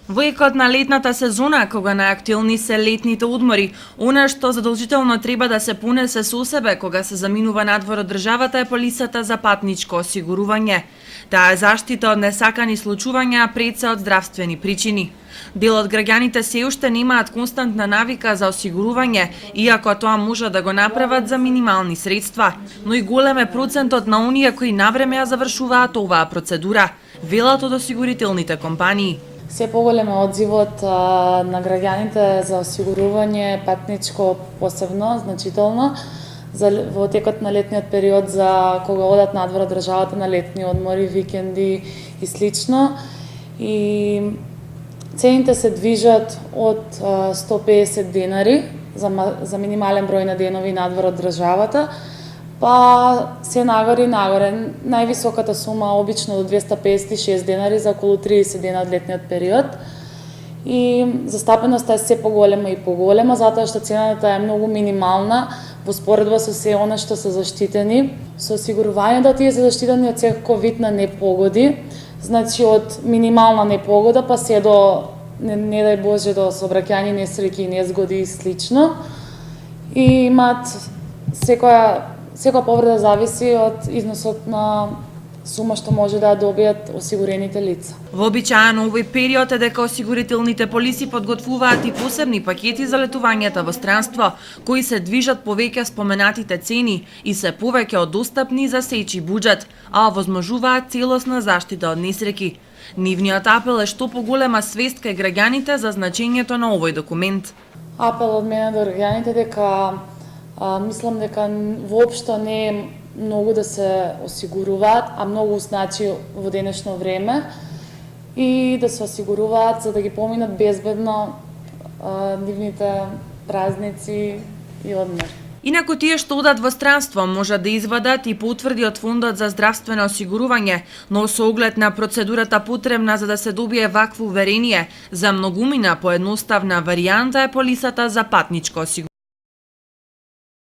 Во екот на летната сезона, кога најактуелни се летните одмори, она што задолжително треба да се понесе со себе кога се заминува надвор од државата е полисата за патничко осигурување. Таа е заштита од несакани случувања пред се од здравствени причини. Дел од граѓаните се уште немаат константна навика за осигурување, иако тоа може да го направат за минимални средства, но и голем е процентот на оние кои навреме ја завршуваат оваа процедура, велат од осигурителните компании. Се поголем е одзивот на граѓаните за осигурување патничко посебно, значително, во текот на летниот период за кога одат надвор од државата на летни одмори, викенди и слично. И цените се движат од 150 денари за минимален број на денови надвор од државата, па се нагоре. Највисоката сума обично до 256 денари за околу 30 дена од летниот период. И застапеноста е се поголема и поголема, затоа што цената е многу минимална во споредба со се она што се заштитени. Со осигурувањето тие се заштитени од секој вид на непогоди, значи од минимална непогода па се до не дај Боже до сообраќајни несреќи, незгоди и слично. И имаат секоја повреда зависи од износот на сума што може да ја добијат осигурените лица. Вообичаено овој период е дека осигурителните полиси подготвуваат и посебни пакети за летувањата во странство, кои се движат по веќе споменатите цени и се повеќе од достапни за сечи буџет, а овозможуваат целосна заштита од несреќи. Нивниот апел е што поголема свест кај граѓаните за значењето на овој документ. Апел од мене до граѓаните дека мислам дека воопшто не е многу да се осигуруваат, а многу значи во денешно време и да се осигуруваат за да ги поминат безбедно нивните празници и одмор. Инаку тие што одат во странство можат да извадат и потврди од Фондот за здравствено осигурување, но со оглед на процедурата потребна за да се добие вакво уверение, за многумина поедноставна варијанта е полисата за патничко осигурување.